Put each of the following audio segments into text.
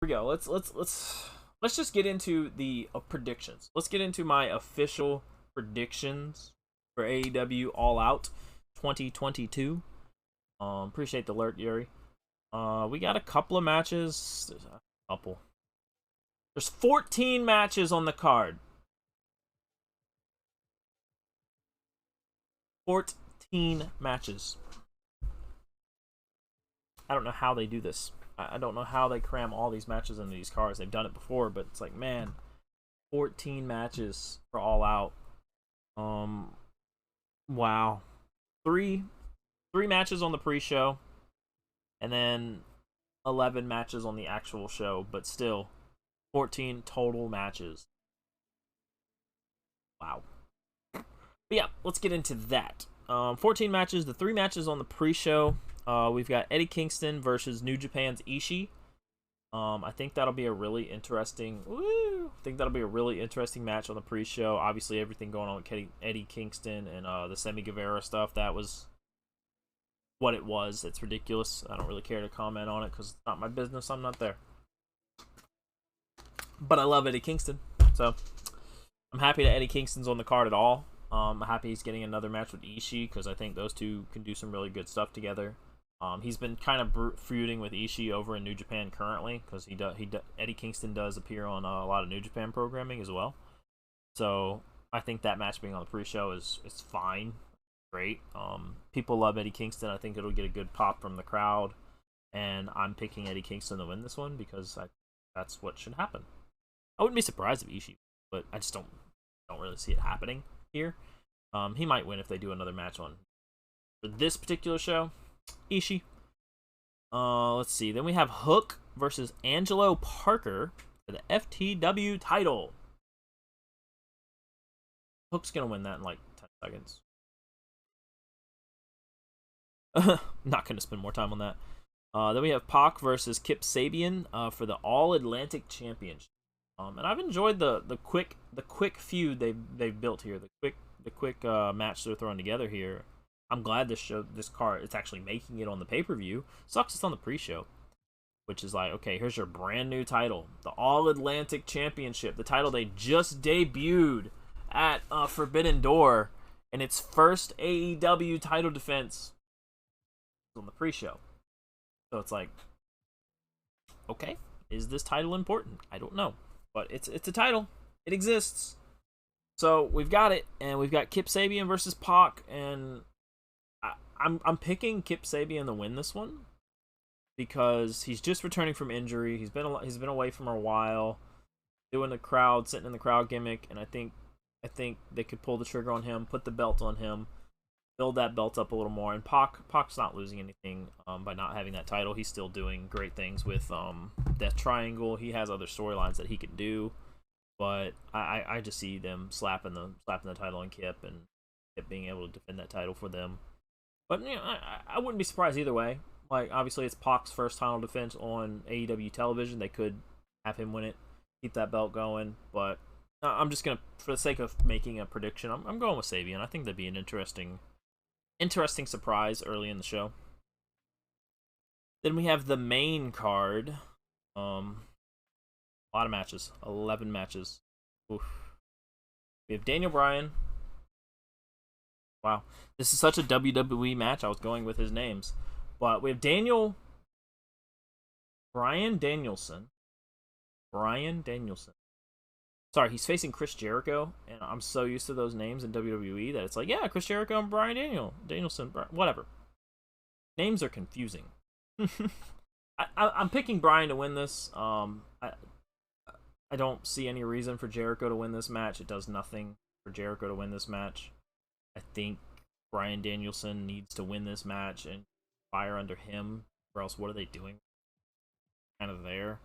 we go. Let's just get into the predictions. Let's get into my official predictions for AEW All Out 2022. Appreciate the alert, Yuri. We got a couple of matches. There's a couple. There's 14 matches on the card. 14 matches. I don't know how they do this. I don't know how they cram all these matches into these cards. They've done it before, but it's like, man, 14 matches for All Out. Wow. Three matches on the pre-show, and then 11 matches on the actual show, but still 14 total matches. Wow. But yeah, let's get into that. 14 matches. The 3 matches on the pre-show. We've got Eddie Kingston versus New Japan's Ishii. I think that'll be a really interesting. I think that'll be a really interesting match on the pre-show. Obviously, everything going on with Eddie Kingston and the Sammy Guevara stuff. That was what it was. It's ridiculous. I don't really care to comment on it because it's not my business. I'm not there. But I love Eddie Kingston, so I'm happy that Eddie Kingston's on the card at all. I'm happy he's getting another match with Ishii because I think those two can do some really good stuff together. He's been kind of feuding with Ishii over in New Japan currently because Eddie Kingston does appear on a lot of New Japan programming as well. So I think that match being on the pre-show is fine, great. People love Eddie Kingston. I think it'll get a good pop from the crowd, and I'm picking Eddie Kingston to win this one because that's what should happen. I wouldn't be surprised if Ishii, but I just don't really see it happening here. He might win if they do another match on for this particular show. Ishii. Let's see. Then we have Hook versus Angelo Parker for the FTW title. Hook's gonna win that in like 10 seconds. Not gonna spend more time on that. Then we have Pac versus Kip Sabian for the All Atlantic Championship. And I've enjoyed the quick feud they've built here. The quick match they're throwing together here. I'm glad this card it's actually making it on the pay-per-view. Sucks it's on the pre-show, which is like, okay, here's your brand new title, the All Atlantic Championship, the title they just debuted at Forbidden Door, and its first AEW title defense on the pre-show. So it's like, okay, is this title important? I don't know, but it's a title. It exists. So we've got it, and we've got Kip Sabian versus Pac, and I'm picking Kip Sabian to win this one because he's just returning from injury. He's been away from a while, doing sitting in the crowd gimmick, and I think they could pull the trigger on him, put the belt on him, build that belt up a little more. And Pac's not losing anything by not having that title. He's still doing great things with Death Triangle. He has other storylines that he can do, but I just see them slapping the title on Kip and Kip being able to defend that title for them. But you know, I wouldn't be surprised either way. Like, obviously, it's Pac's first title defense on AEW television. They could have him win it, keep that belt going. But I'm just gonna, for the sake of making a prediction, I'm going with Sabian. I think that'd be an interesting surprise early in the show. Then we have the main card. A lot of matches, 11 matches. Oof. We have Daniel Bryan. Wow, this is such a WWE match. I was going with his names, but we have Bryan Danielson. Sorry, he's facing Chris Jericho, and I'm so used to those names in WWE that it's like, yeah, Chris Jericho and Bryan Danielson, whatever. Names are confusing. I'm picking Bryan to win this. I don't see any reason for Jericho to win this match. It does nothing for Jericho to win this match. I think Bryan Danielson needs to win this match and fire under him, or else what are they doing? Kind of there.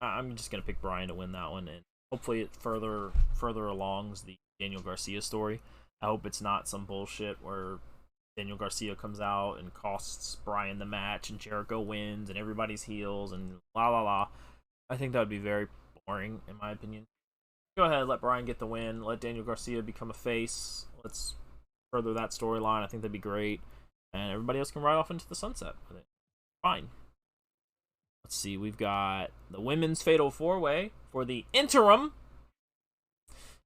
I'm just gonna pick Bryan to win that one, and hopefully it further alongs the Daniel Garcia story. I hope it's not some bullshit where Daniel Garcia comes out and costs Bryan the match, and Jericho wins, and everybody's heels, and la la la. I think that would be very boring, in my opinion. Go ahead, let Bryan get the win. Let Daniel Garcia become a face. Let's further that storyline. I think that'd be great. And everybody else can ride off into the sunset with it. Fine. Let's see, we've got the women's fatal 4-way for the interim,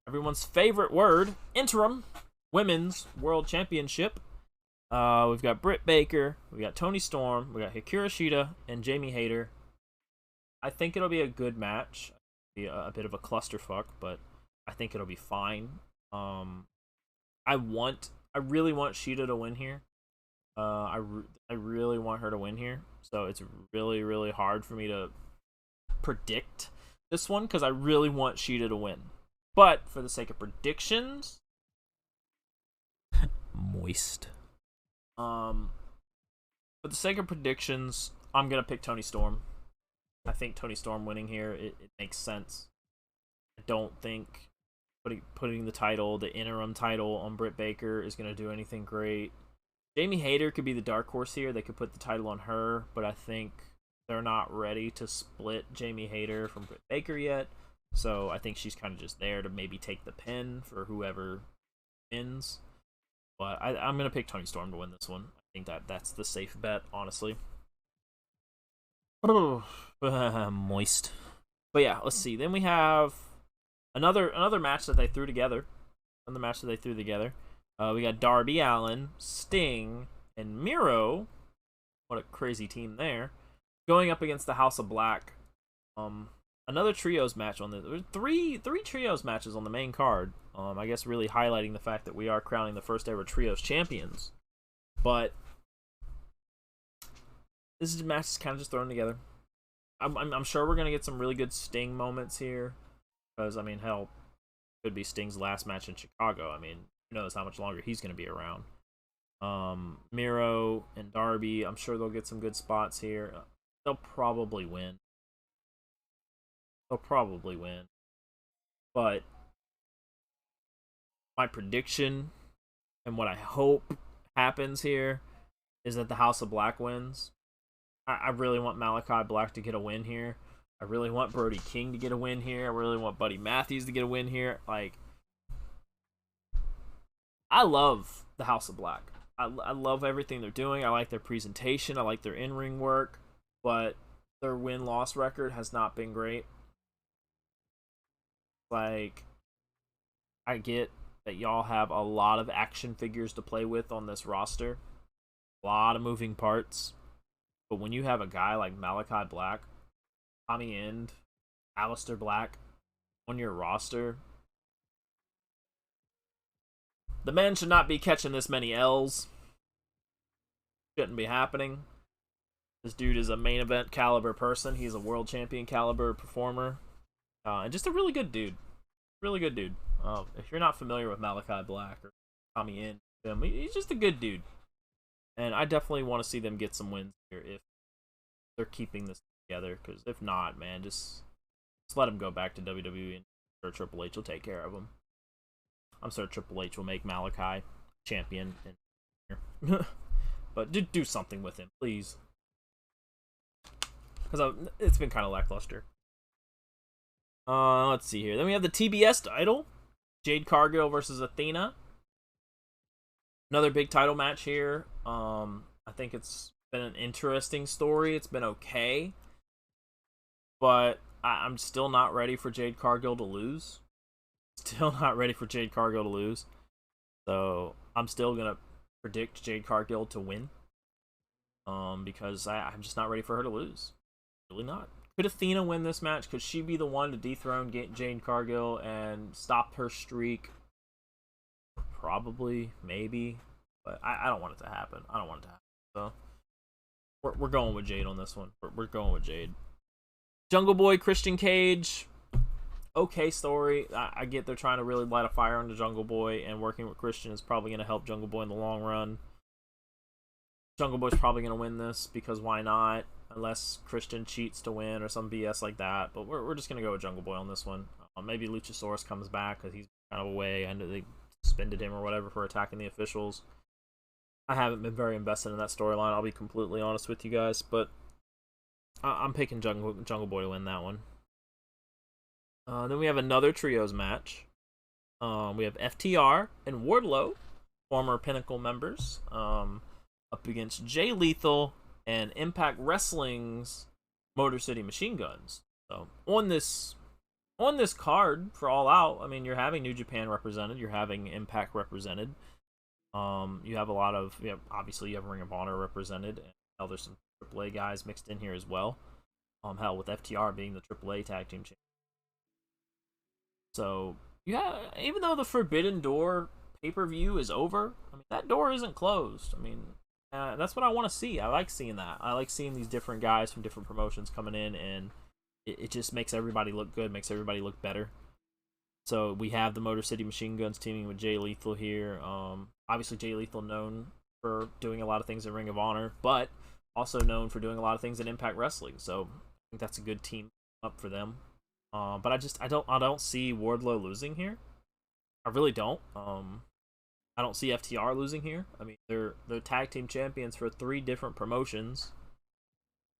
everyone's favorite word, interim women's world championship. We've got Britt Baker, we got Toni Storm, we got Hikaru Shida, and Jamie Hayter. I think it'll be a good match. It'll be a bit of a clusterfuck, but I think it'll be fine. I really want Shida to win here. I really want her to win here. So it's really, really hard for me to predict this one because I really want Shida to win. But for the sake of predictions, moist. For the sake of predictions, I'm gonna pick Toni Storm. I think Toni Storm winning here, it makes sense. I don't think putting the interim title on Britt Baker is gonna do anything great. Jamie Hayter could be the dark horse here. They could put the title on her, but I think they're not ready to split Jamie Hayter from Britt Baker yet. So I think she's kind of just there to maybe take the pin for whoever wins. But I'm going to pick Toni Storm to win this one. I think that's the safe bet, honestly. Moist. But yeah, let's see. Then we have another match that they threw together. We got Darby Allin, Sting, and Miro. What a crazy team there. Going up against the House of Black. Another trios match on this. There's three trios matches on the main card. I guess really highlighting the fact that we are crowning the first ever trios champions. But this match is kind of just thrown together. I'm sure we're gonna get some really good Sting moments here, because I mean, hell, it could be Sting's last match in Chicago. I mean, who knows how much longer he's gonna be around. Miro and Darby, I'm sure they'll get some good spots here. They'll probably win. But my prediction and what I hope happens here is that the House of Black wins. I really want Malachi Black to get a win here. I really want Brody King to get a win here. I really want Buddy Matthews to get a win here. Like, I love the House of Black. I love everything they're doing. I like their presentation. I like their in-ring work. But their win-loss record has not been great. Like, I get that y'all have a lot of action figures to play with on this roster. A lot of moving parts. But when you have a guy like Malachi Black, Tommy End, Aleister Black on your roster, the man should not be catching this many L's. Shouldn't be happening. This dude is a main event caliber person. He's a world champion caliber performer. And just a really good dude. Really good dude. If you're not familiar with Malachi Black or Tommy End, he's just a good dude. And I definitely want to see them get some wins here if they're keeping this together. Because if not, man, just let them go back to WWE, and I'm sure Triple H will take care of them. I'm sure Triple H will make Malachi champion. But do something with him, please. Because it's been kind of lackluster. Let's see here. Then we have the TBS title. Jade Cargill versus Athena. Another big title match here. I think it's been an interesting story. It's been okay. But I'm still not ready for Jade Cargill to lose. So I'm still going to predict Jade Cargill to win. Because I'm just not ready for her to lose. Really not. Could Athena win this match? Could she be the one to dethrone Jade Cargill and stop her streak? Probably, maybe. But I don't want it to happen. So we're going with Jade on this one. We're going with Jade. Jungle Boy, Christian Cage. Okay story. I get they're trying to really light a fire under Jungle Boy, and working with Christian is probably going to help Jungle Boy in the long run. Jungle Boy's probably going to win this, because why not? Unless Christian cheats to win or some BS like that. But we're just going to go with Jungle Boy on this one. Maybe Luchasaurus comes back because he's kind of away. I know they suspended him or whatever for attacking the officials. I haven't been very invested in that storyline, I'll be completely honest with you guys. But I'm picking Jungle Boy to win that one. Then we have another trios match. We have FTR and Wardlow, former Pinnacle members, up against Jay Lethal and Impact Wrestling's Motor City Machine Guns. So on this card for All Out, I mean, you're having New Japan represented, you're having Impact represented. You have a lot of, obviously you have Ring of Honor represented, and hell, there's some AAA guys mixed in here as well. Hell, with FTR being the AAA tag team champion. So yeah, even though the Forbidden Door pay-per-view is over, I mean, that door isn't closed. I mean, that's what I want to see. I like seeing that. I like seeing these different guys from different promotions coming in, and it just makes everybody look good, makes everybody look better. So we have the Motor City Machine Guns teaming with Jay Lethal here. Obviously Jay Lethal known for doing a lot of things in Ring of Honor, but also known for doing a lot of things in Impact Wrestling. So I think that's a good team up for them. But I don't see Wardlow losing here. I really don't. I don't see FTR losing here. I mean, they're tag team champions for 3 different promotions.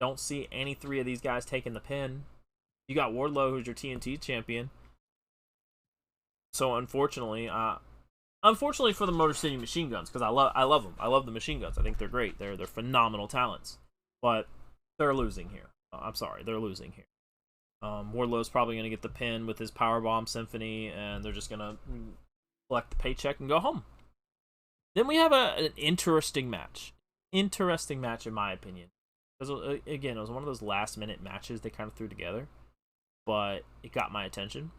Don't see any 3 of these guys taking the pin. You got Wardlow, who's your TNT champion. So unfortunately for the Motor City Machine Guns, because I love them. I love the Machine Guns. I think they're great. They're phenomenal talents. But they're losing here. I'm sorry, they're losing here. Wardlow's probably going to get the pin with his Powerbomb Symphony, and they're just going to collect the paycheck and go home. Then we have an interesting match. Interesting match, in my opinion. Because, again, it was one of those last-minute matches they kind of threw together. But it got my attention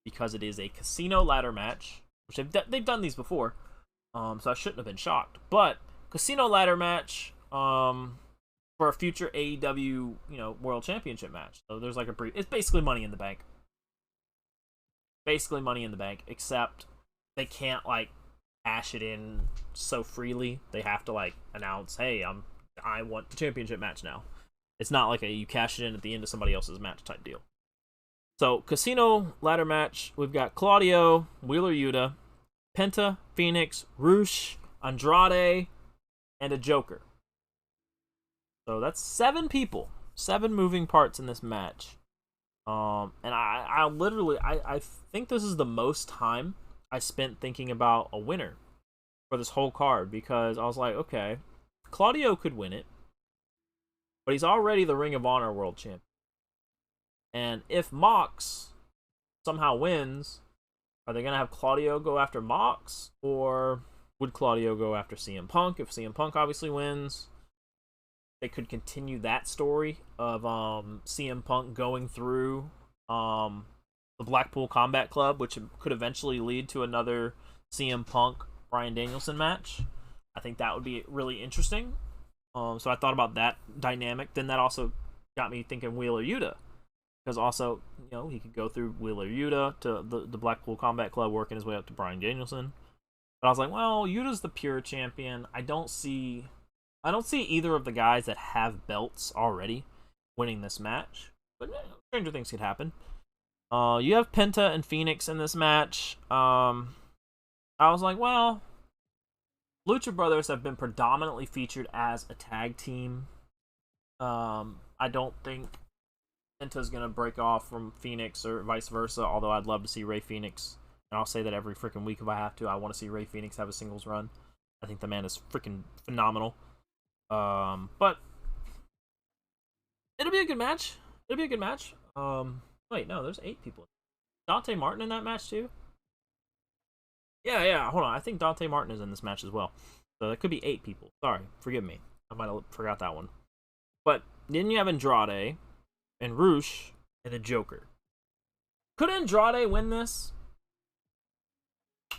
because it is a casino ladder match, which they've done these before, so I shouldn't have been shocked. But casino ladder match for a future AEW World Championship match. So there's like it's basically Money in the Bank. Basically Money in the Bank, except they can't like cash it in so freely. They have to like announce, hey, I want the championship match now. It's not like you cash it in at the end of somebody else's match type deal. So, casino ladder match, we've got Claudio, Wheeler Yuta, Penta, Phoenix, Rush, Andrade, and a Joker. So that's 7 people, 7 moving parts in this match. And I think this is the most time I spent thinking about a winner for this whole card, because I was like, okay, Claudio could win it, but he's already the Ring of Honor World Champion. And if Mox somehow wins, are they going to have Claudio go after Mox? Or would Claudio go after CM Punk? If CM Punk obviously wins, they could continue that story of CM Punk going through the Blackpool Combat Club, which could eventually lead to another CM Punk Bryan Danielson match. I think that would be really interesting. So I thought about that dynamic. Then that also got me thinking Wheeler Yuta. Because also, he could go through Wheeler Yuta to the Blackpool Combat Club, working his way up to Bryan Danielson. But I was like, well, Yuta's the pure champion. I don't see either of the guys that have belts already winning this match. But stranger things could happen. You have Penta and Phoenix in this match. I was like, well, Lucha Brothers have been predominantly featured as a tag team. I don't think Penta's going to break off from Phoenix or vice versa, although I'd love to see Rey Fenix. And I'll say that every freaking week if I have to. I want to see Rey Fenix have a singles run. I think the man is freaking phenomenal. But it'll be a good match. Wait, no, there's 8 people. Dante Martin in that match too? Yeah, hold on. I think Dante Martin is in this match as well. So that could be 8 people. Sorry, forgive me. I might have forgot that one. But then you have Andrade and Rush and the Joker. Could Andrade win this?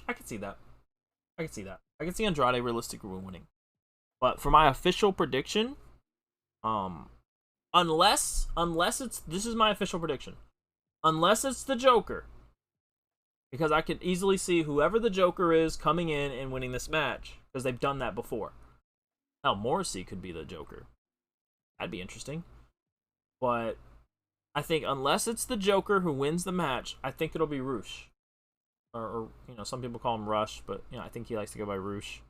I could see that. I could see Andrade realistically winning. But for my official prediction, unless this is my official prediction. Unless it's the Joker. Because I could easily see whoever the Joker is coming in and winning this match. Because they've done that before. Now, Morrissey could be the Joker. That'd be interesting. But I think unless it's the Joker who wins the match, I think it'll be Rush. Or some people call him Rush, but I think he likes to go by Rush.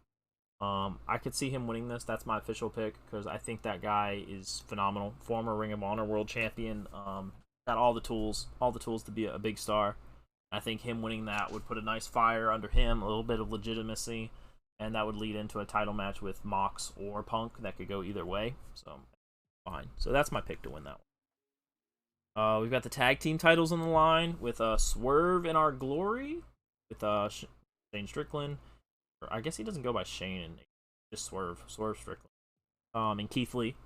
I could see him winning this. That's my official pick, because I think that guy is phenomenal. Former Ring of Honor World Champion. Got all the tools to be a big star. I think him winning that would put a nice fire under him, a little bit of legitimacy, and that would lead into a title match with Mox or Punk that could go either way. So, fine. So that's my pick to win that one. We've got the tag team titles on the line with Swerve in Our Glory with Shane Strickland. Or I guess he doesn't go by Shane and just Swerve Strickland. And Keith Lee,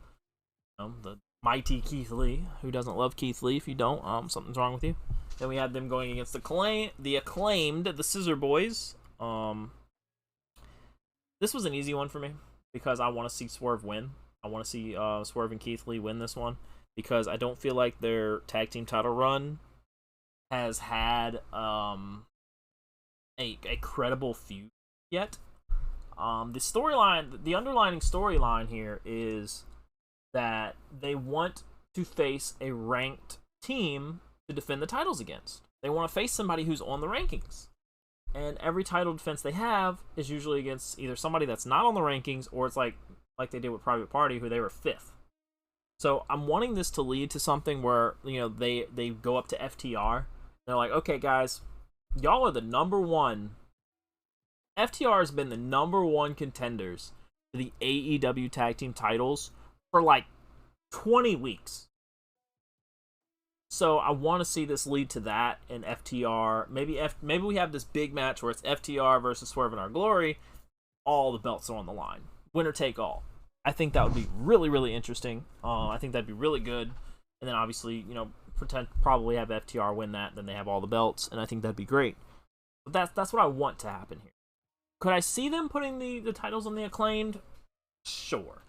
the mighty Keith Lee. Who doesn't love Keith Lee? If you don't, something's wrong with you. Then we had them going against the acclaimed, the Scissor Boys. This was an easy one for me because I want to see Swerve win. I want to see Swerve and Keith Lee win this one because I don't feel like their tag team title run has had a credible feud yet. The underlining storyline here is that they want to face a ranked team to defend the titles against. They want to face somebody who's on the rankings. And every title defense they have is usually against either somebody that's not on the rankings or it's like they did with Private Party, who they were 5th. So I'm wanting this to lead to something where, they go up to FTR. They're like, okay, guys, y'all are the number one. FTR has been the number one contenders to the AEW tag team titles for like 20 weeks. So I want to see this lead to that in FTR. Maybe we have this big match where it's FTR versus Swerve in Our Glory. All the belts are on the line. Winner take all. I think that would be really, really interesting. I think that'd be really good. And then obviously, probably have FTR win that. Then they have all the belts, and I think that'd be great. But that's what I want to happen here. Could I see them putting the titles on the Acclaimed? Sure.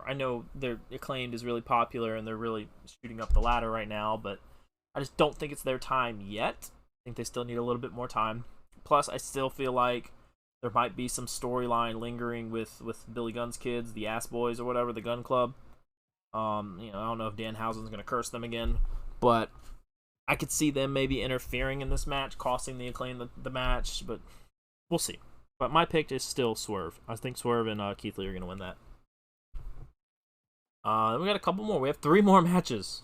I know their Acclaimed is really popular and they're really shooting up the ladder right now, but I just don't think it's their time yet. I think they still need a little bit more time. Plus, I still feel like there might be some storyline lingering with Billy Gunn's kids, the Ass Boys or whatever, the Gun Club. I don't know if Danhausen's going to curse them again, but I could see them maybe interfering in this match, costing the Acclaim the match, but we'll see. But my pick is still Swerve. I think Swerve and Keith Lee are going to win that. Then we got a couple more. We have 3 more matches.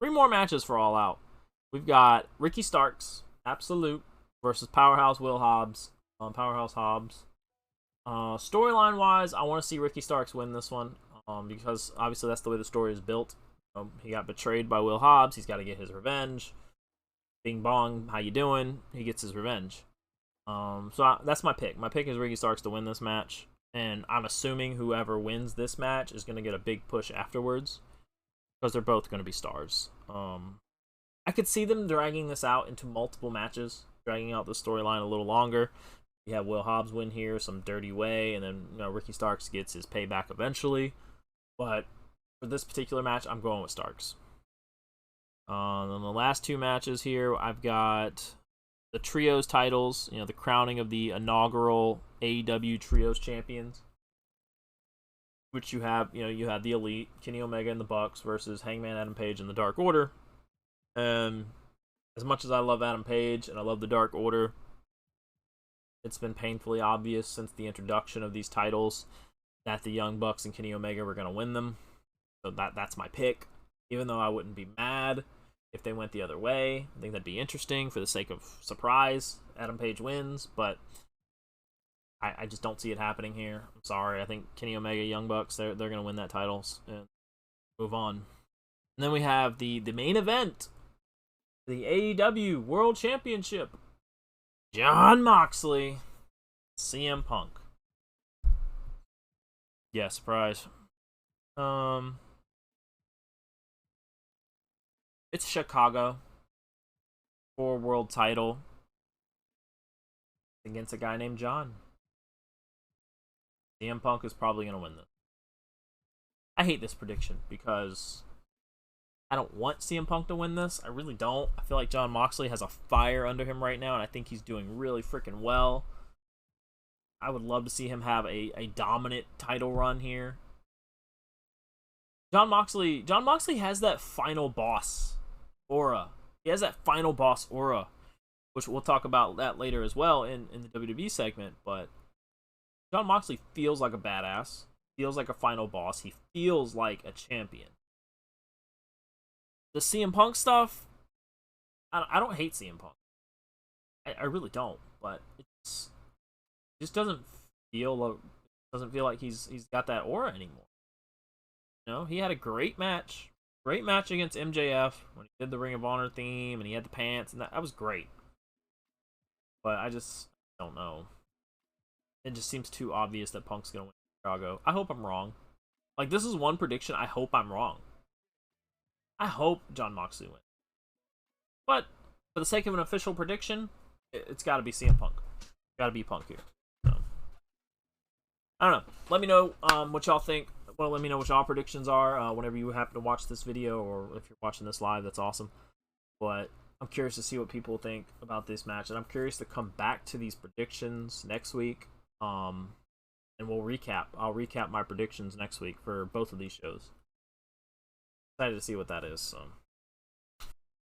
3 more matches for All Out. We've got Ricky Starks, Absolute, versus Powerhouse Will Hobbs. Powerhouse Hobbs. Storyline-wise, I want to see Ricky Starks win this one. Because obviously that's the way the story is built. He got betrayed by Will Hobbs. He's got to get his revenge. Bing bong, how you doing? He gets his revenge. That's my pick. My pick is Ricky Starks to win this match. And I'm assuming whoever wins this match is going to get a big push afterwards. Because they're both going to be stars. I could see them dragging this out into multiple matches. Dragging out the storyline a little longer. You have Will Hobbs win here some dirty way. And then Ricky Starks gets his payback eventually. But for this particular match, I'm going with Starks. Then the last 2 matches here, I've got the Trios titles, the crowning of the inaugural AEW Trios champions, which you have the Elite, Kenny Omega and the Bucks versus Hangman Adam Page and the Dark Order. As much as I love Adam Page and I love the Dark Order, it's been painfully obvious since the introduction of these titles that the Young Bucks and Kenny Omega were going to win them. So that's my pick. Even though I wouldn't be mad if they went the other way. I think that'd be interesting for the sake of surprise. Adam Page wins, but I just don't see it happening here. I'm sorry. I think Kenny Omega, Young Bucks, they're going to win that titles and move on. And then we have the main event, the AEW World Championship. Jon Moxley, CM Punk. Yeah, surprise. It's Chicago for world title against a guy named John. CM Punk is probably going to win this. I hate this prediction because I don't want CM Punk to win this. I really don't. I feel like Jon Moxley has a fire under him right now, and I think he's doing really freaking well. I would love to see him have a dominant title run here. Jon Moxley has that final boss aura. He has that final boss aura, which we'll talk about that later as well in the WWE segment, but Jon Moxley feels like a badass, feels like a final boss, he feels like a champion. The CM Punk stuff, I don't hate CM Punk. I really don't, but it just doesn't feel like he's got that aura anymore. He had a great match Great match against MJF when he did the Ring of Honor theme and he had the pants, and that was great. But I just don't know. It just seems too obvious that Punk's gonna win Chicago. I hope I'm wrong. Like, this is one prediction. I hope I'm wrong. I hope John Moxley wins. But for the sake of an official prediction, it's got to be CM Punk. Got to be Punk here. So, I don't know. Let me know what y'all think. Well, let me know what y'all predictions are whenever you happen to watch this video, or if you're watching this live. That's awesome. But I'm curious to see what people think about this match, and I'm curious to come back to these predictions next week. And we'll recap. I'll recap my predictions next week for both of these shows. Excited to see what that is. So.